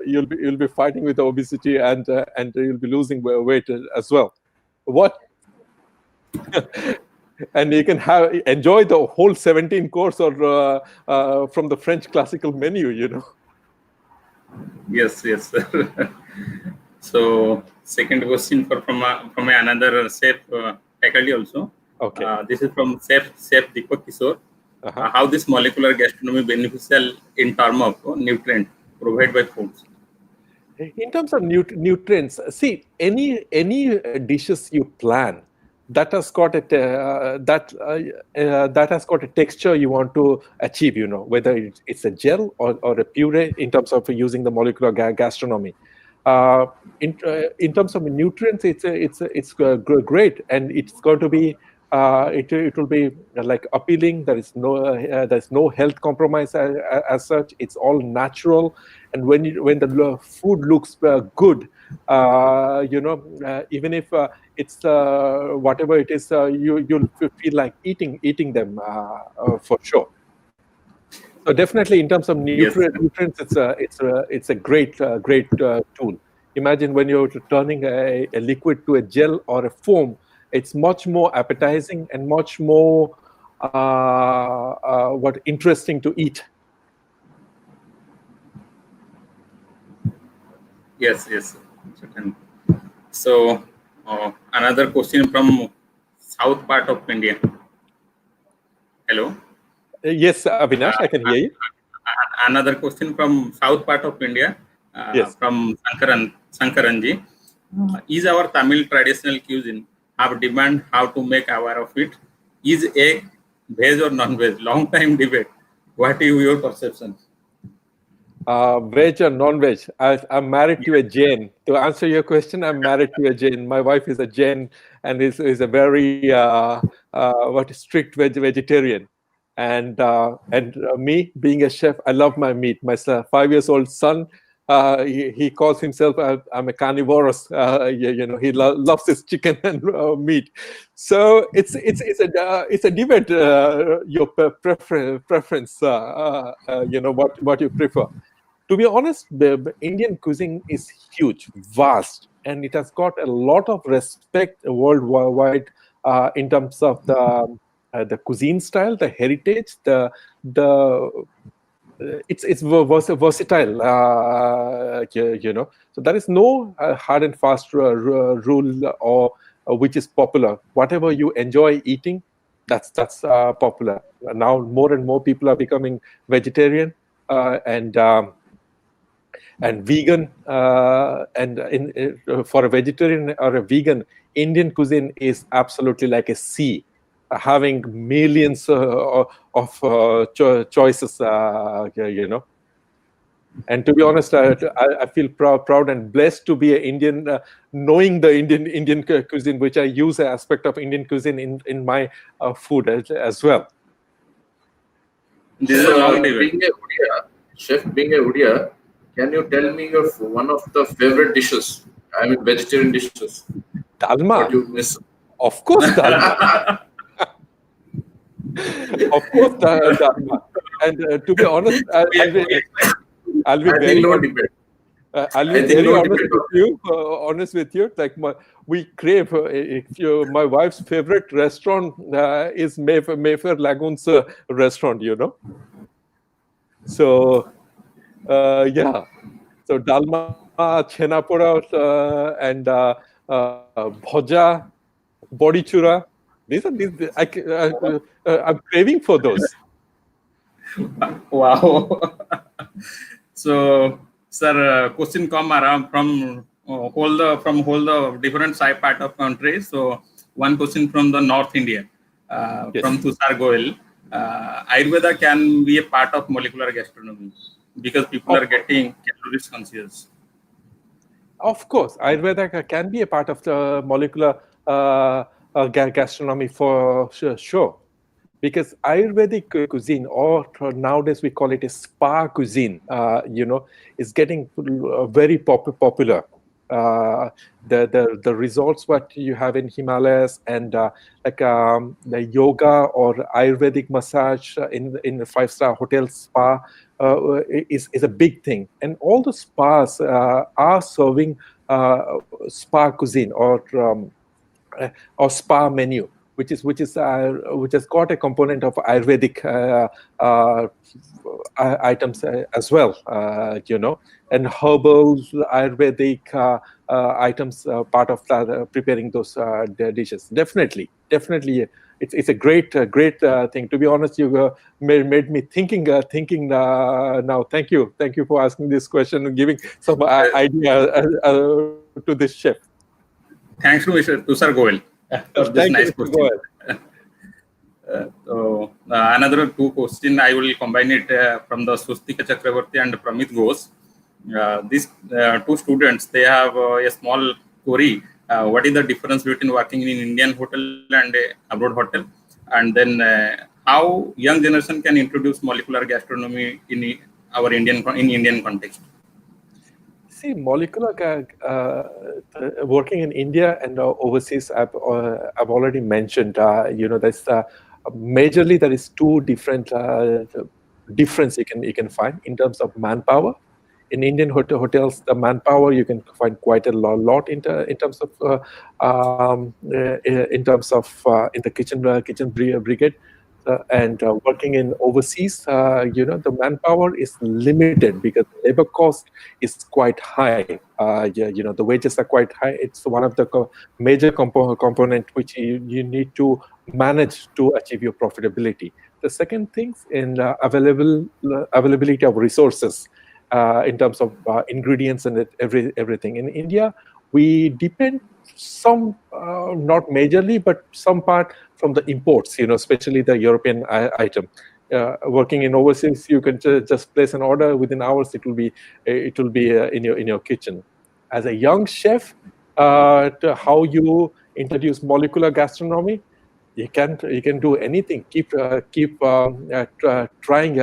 you'll be fighting with obesity and you'll be losing weight as well. What? And you can enjoy the whole 17 course or from the French classical menu, Yes. So second question from another chef faculty also. Okay. This is from chef Deepak Mishra. How this molecular gastronomy beneficial in terms of nutrient provided by foods? In terms of nutrients, see, any dishes you plan that has got a texture you want to achieve, whether it's a gel or a puree, in terms of using the molecular gastronomy. In terms of nutrients, it's great, and it's going to be it will be like appealing. There's no health compromise as such. It's all natural, and when the food looks good, even if it's whatever it is, you'll feel like eating them for sure. So definitely, in terms of nutrients, it's a great tool. Imagine when you're turning a liquid to a gel or a foam, it's much more appetizing and much more interesting to eat. Yes. So another question from south part of India. Hello. Yes, Avinash, I can hear you. Another question from south part of India. Yes. From Sankaranji. Is our Tamil traditional cuisine have demand how to make aware of it? Is egg veg or non-veg? Long time debate. What is your perception? Veg or non-veg? I'm married to a Jain. To answer your question, I'm married to a Jain. My wife is a Jain and is a very strict vegetarian. And me being a chef, I love my meat. My 5-year-old son, he calls himself I'm a carnivorous. He loves his chicken and meat. So it's a debate. Your preference. What you prefer. To be honest, the Indian cuisine is huge, vast, and it has got a lot of respect worldwide in terms of the cuisine style, the heritage, it's versatile, So there is no hard and fast rule or which is popular. Whatever you enjoy eating, that's popular. Now more and more people are becoming vegetarian and vegan. For a vegetarian or a vegan, Indian cuisine is absolutely like a sea, having millions of choices, And to be honest, I feel proud and blessed to be an Indian, knowing the Indian cuisine, which I use an aspect of Indian cuisine in my food as well. This is a long debate. Being a Udia, can you tell me one of the favorite dishes? I mean, vegetarian dishes. Dalma. What you miss? Of course, dalma. Of course, dalma. And to be honest, I'll be very I'll I be think very no honest debate with on you. Like we crave. My wife's favorite restaurant is Mayfair Lagoon's restaurant. So yeah. So dalma, chhena pora, and bhoja, body chura. These are these. I'm craving for those. Wow. So, sir, question come around from whole the different side part of country. So, one question from the North India, from Yes. Tushar Goel. Ayurveda can be a part of molecular gastronomy because people Of are getting calories conscious. Of course, Ayurveda can be a part of the molecular gastronomy for sure. Because Ayurvedic cuisine, or nowadays we call it a spa cuisine, is getting very popular. The resorts what you have in Himalayas, and the yoga or Ayurvedic massage in a 5-star hotel spa is a big thing, and all the spas are serving spa cuisine, or spa menu, which has got a component of Ayurvedic items as well, and herbals, Ayurvedic items, part of that, preparing those dishes. Definitely. It's a great thing. To be honest, you made me thinking now. Thank you for asking this question and giving some idea to this chef. Thanks to Mr. Tushar Goel for this Thank you, nice Mr. question. Goel. So another two question I will combine it from the Sustika Chakravarti and Pramit Ghosh. These two students, they have a small query. What is the difference between working in Indian hotel and abroad hotel? And then how young generation can introduce molecular gastronomy in our Indian context? See, molecular working in India and overseas, I've already mentioned. There's majorly there is two different difference you can find in terms of manpower. In Indian hotels, the manpower you can find quite a lot in terms of in the kitchen brigade. And working in overseas, the manpower is limited because the labor cost is quite high. The wages are quite high. It's one of the major component which you need to manage to achieve your profitability. The second things in availability of resources, in terms of ingredients and everything. In India, we depend some, not majorly, but some part from the imports, especially the European item. Working in overseas, you can just place an order within hours. It will be in your kitchen. As a young chef, how you introduce molecular gastronomy, you can do anything. Trying,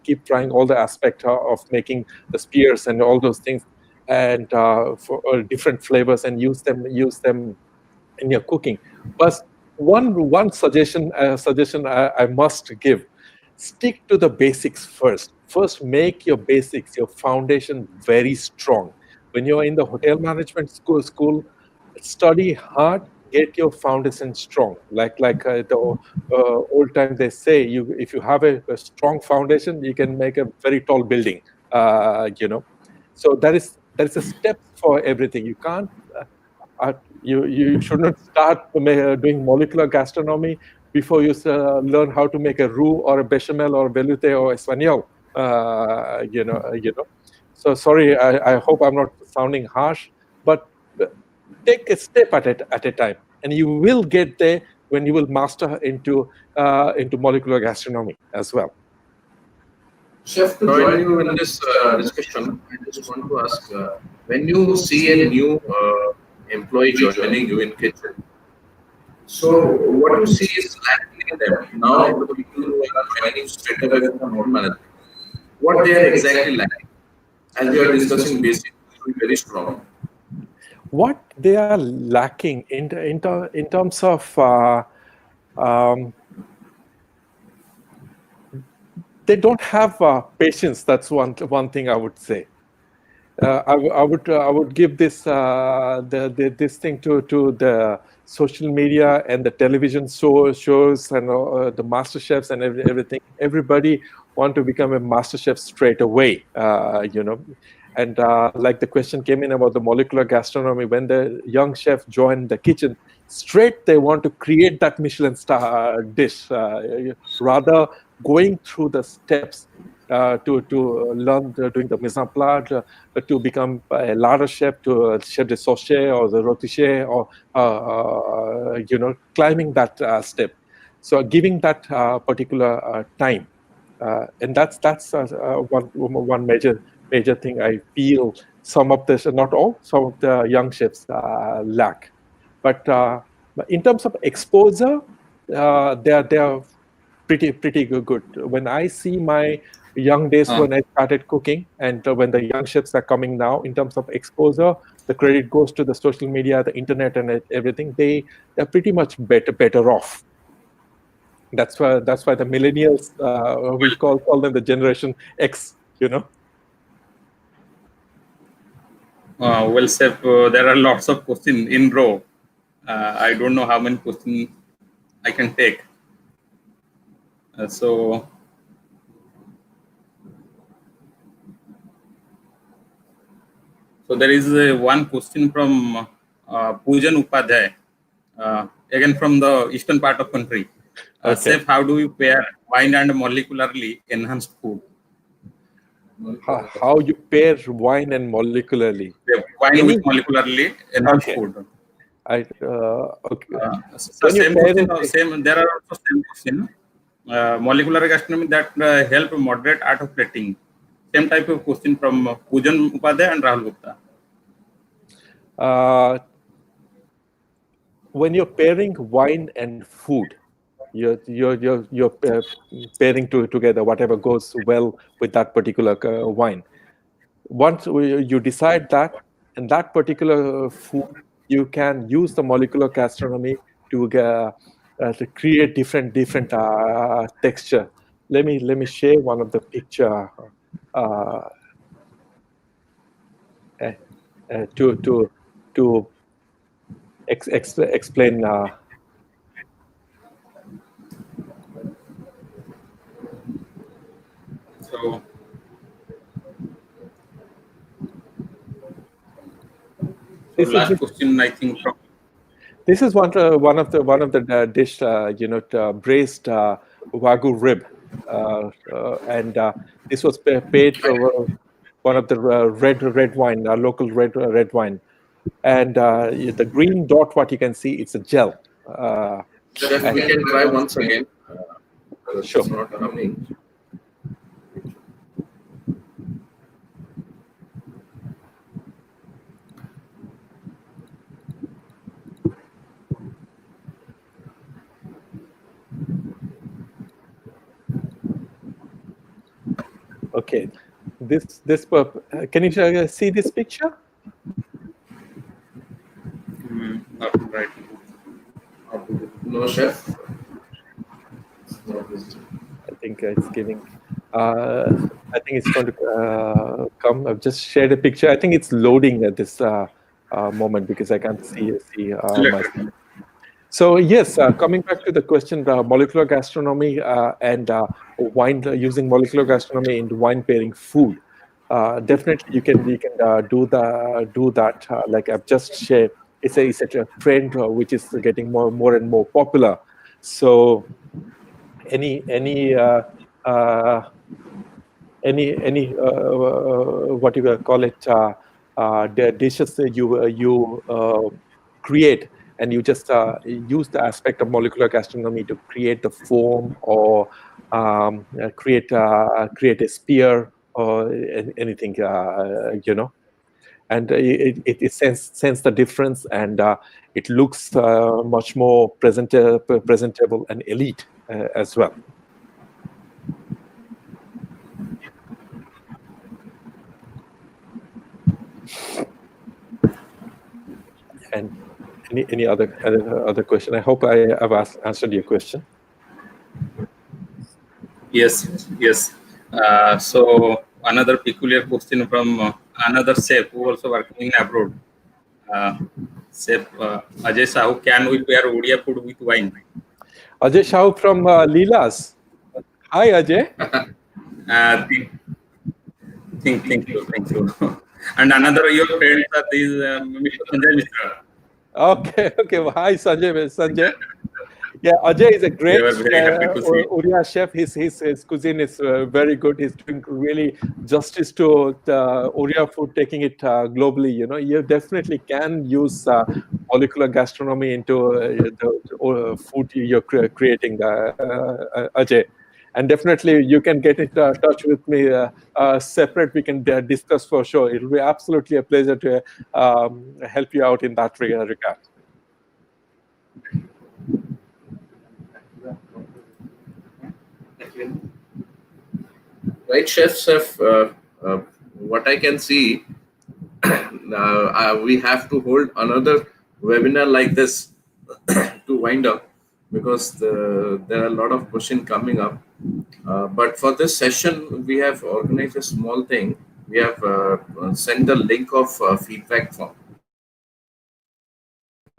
keep trying all the aspect of making the spears and all those things, and for different flavors, and use them in your cooking. But one suggestion I must give: stick to the basics first. First, make your basics, your foundation very strong. When you're in the hotel management school, study hard, get your foundation strong. Like the old time they say, if you have a strong foundation, you can make a very tall building. So that is a step for everything. You can't. You should not start doing molecular gastronomy before you learn how to make a roux or a bechamel or a velouté or espagnol. So sorry, I hope I'm not sounding harsh, but take a step at a time, and you will get there when you will master into molecular gastronomy as well. Chef, to join you in this discussion, I just want to ask, when you see a new employee joining you in kitchen, so what you see is lacking in them. Now, the people who are joining straight away from hotel management, what they are exactly lacking? As we are discussing basics, will be very strong. What they are lacking in terms of they don't have patience. That's one thing I would say. I would give this this thing to the social media and the television shows and the master chefs and everything. Everybody want to become a master chef straight away, and like the question came in about the molecular gastronomy. When the young chef join the kitchen, straight they want to create that Michelin star dish, rather going through the steps to learn doing the mise en place, to become a ladder chef, to a chef de sauché or the rôtissier, or climbing that step. So giving that particular time, and that's one major thing I feel some of this, not all, some of the young chefs lack. But in terms of exposure, they're pretty good. When I see my young days when I started cooking, and when the young chefs are coming now, in terms of exposure, the credit goes to the social media, the internet, and everything. They're pretty much better off. That's why the millennials, we call them the Generation X. Well, Seth, there are lots of questions in row. I don't know how many questions I can take. So there is one question from Poojan Upadhyay, again from the eastern part of country. Okay. Chef, how do you pair wine and molecularly enhanced food? How you pair wine and molecularly? Yeah, wine with molecularly enhanced food. Okay. So same question. There are also same question. Molecular gastronomy that help moderate art of plating. Same type of question from Poojan Upadhyay and Rahul Gupta. When you're pairing wine and food, you're pairing together whatever goes well with that particular wine. Once you decide that, and that particular food, you can use the molecular gastronomy to create different texture. Let me share one of the picture to explain. So last question, I think, from this is one of the dish, braised wagyu rib, and this was paid for one of the red wine, local red wine, and the green dot, what you can see, it's a gel. Chef, we can try once again. Sure. It's not coming. Okay, this can you see this picture? Not right. No, chef. I think it's giving. I think it's going to come. I've just shared a picture. I think it's loading at this moment because I can't see myself. So yes, coming back to the question, the molecular gastronomy and wine, using molecular gastronomy in wine pairing food. Definitely, you can do that. Like I've just shared, it's a trend which is getting more and more popular. So any what you call it, the dishes that you create, and you just use the aspect of molecular gastronomy to create the foam, or create a spear, or anything, and it sense the difference, and it looks much more presentable and elite as well. And any other question? I hope I have answered your question. Yes. So another peculiar question from another chef who also working in abroad. Chef Ajay Sahu, can we pair Odia food with wine? Ajay Shah from Leela's. Hi, Ajay. Think so. And another your friends are these Mr. Sanjay Mishra. Okay. Well, hi, Sanjay. Yeah, Ajay is a great We were very happy to see. Oriya chef. His cuisine is very good. He's doing really justice to Oriya food, taking it globally. You definitely can use molecular gastronomy into the food you're creating, Ajay. And definitely, you can get in touch with me separate. We can discuss for sure. It will be absolutely a pleasure to help you out in that regard. Right, chef. What I can see, we have to hold another webinar like this to wind up, because there are a lot of questions coming up. But for this session, we have organized a small thing. We have sent the link of feedback form.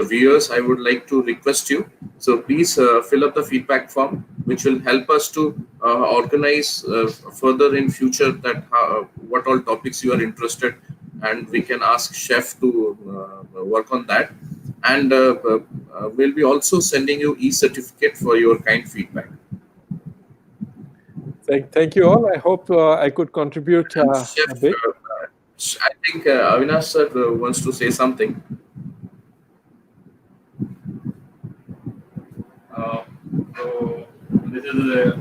Viewers, I would like to request you. So please fill up the feedback form, which will help us to organize further in future that what all topics you are interested, and we can ask chef to work on that. And we'll be also sending you e-certificate for your kind feedback. Thank you all. I hope I could contribute Chef, a bit. I think Avinash sir wants to say something. So this is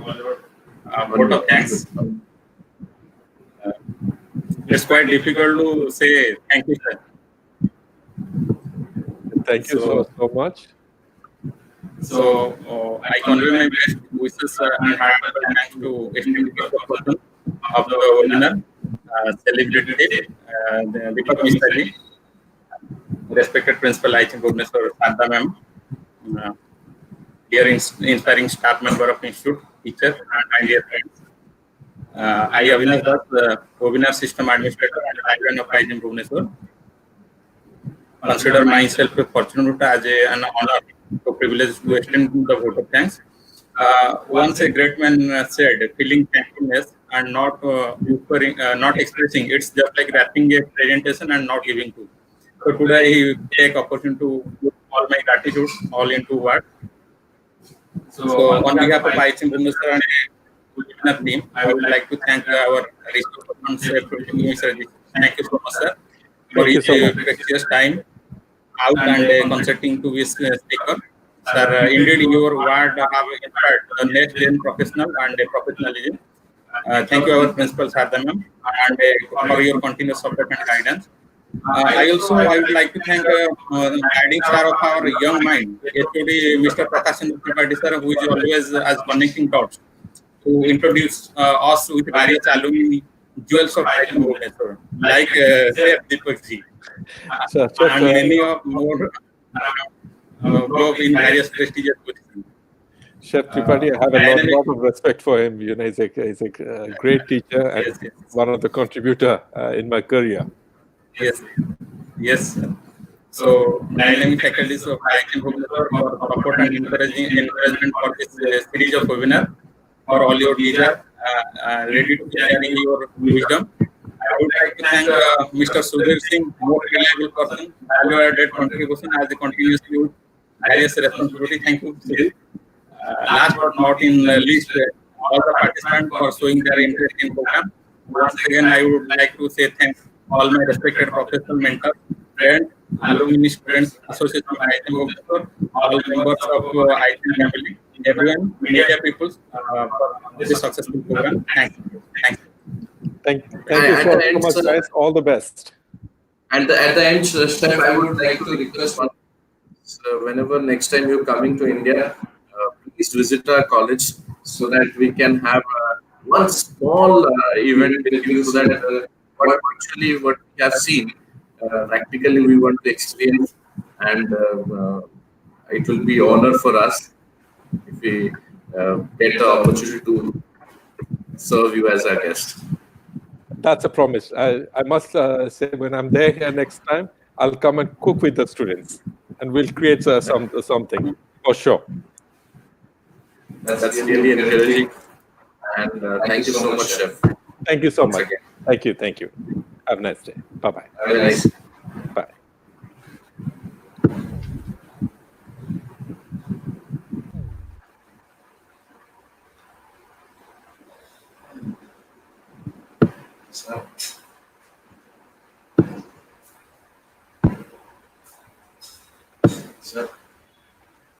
vote of thanks. It's quite difficult to say thank you, sir. Thank you so much. So I convey my best wishes and heartfelt thanks to esteemed person of the webinar, celebrated Deepak Mishra, respected Principal ICM Bhubaneswar Santa ma'am, dear inspiring staff member of Institute, teacher, and my dear friends. I Avinash Das, the webinar system administrator and librarian of ICM Bhubaneswar, consider myself fortunate as an honor, so privileged to extend the vote of thanks. Once a great man said, feeling thankfulness and not not expressing, it's just like wrapping a presentation and not giving to. So today I take opportunity to put all my gratitude all into words. So on behalf of ICM Bhubaneswar and webinar team, I would like to thank our resource person, Thank you so much, sir, for his precious time out and consenting to his speaker. Sir, indeed, your word have inspired the next gen professional and professionalism. Thank you, our principal Sarda ma'am, and for your continuous support and guidance. I would like to thank guiding star of our young mind, HOD Mr. Prakash Tripathi sir, who is always as connecting dots to introduce us with various alumni jewels of ICM Bhubaneswar, like Chef Deepak ji, and many of more go in various prestigious positions. Chef Tripathi, I have a lot of respect for him. He's a great teacher and yes. One of the contributor in my career. Yes. So, dynamic faculties of ICM Bhubaneswar for support and encouragement for this series of webinar. For all your teachers ready to sharing your wisdom. I would like to thank Mr. Sudhir Singh, more reliable person, value-added contribution as a continuous use various responsibility. Thank you, Sudhir. Last but not in the least, all the participants for showing their interest in program. Once again, I would like to say thanks all my respected professional mentors, friends, alumni, students, associates of ICM Bhubaneswar, all members of ICM family, everyone, media people for this successful program. Thank you. Thank you so much, guys. All the best. And at the end, Steph, I would like to request one. Whenever next time you're coming to India, please visit our college so that we can have one small event with you, so that what we have seen practically we want to experience, and it will be honor for us if we get the opportunity to serve you as our guest. That's a promise. I must say, when I'm there here next time, I'll come and cook with the students, and we'll create something for sure. That's really encouraging. And thank you so much, Chef. Thank you so Once much. again. Thank you. Thank you. Have a nice day. Bye-bye. Very nice. Bye. So.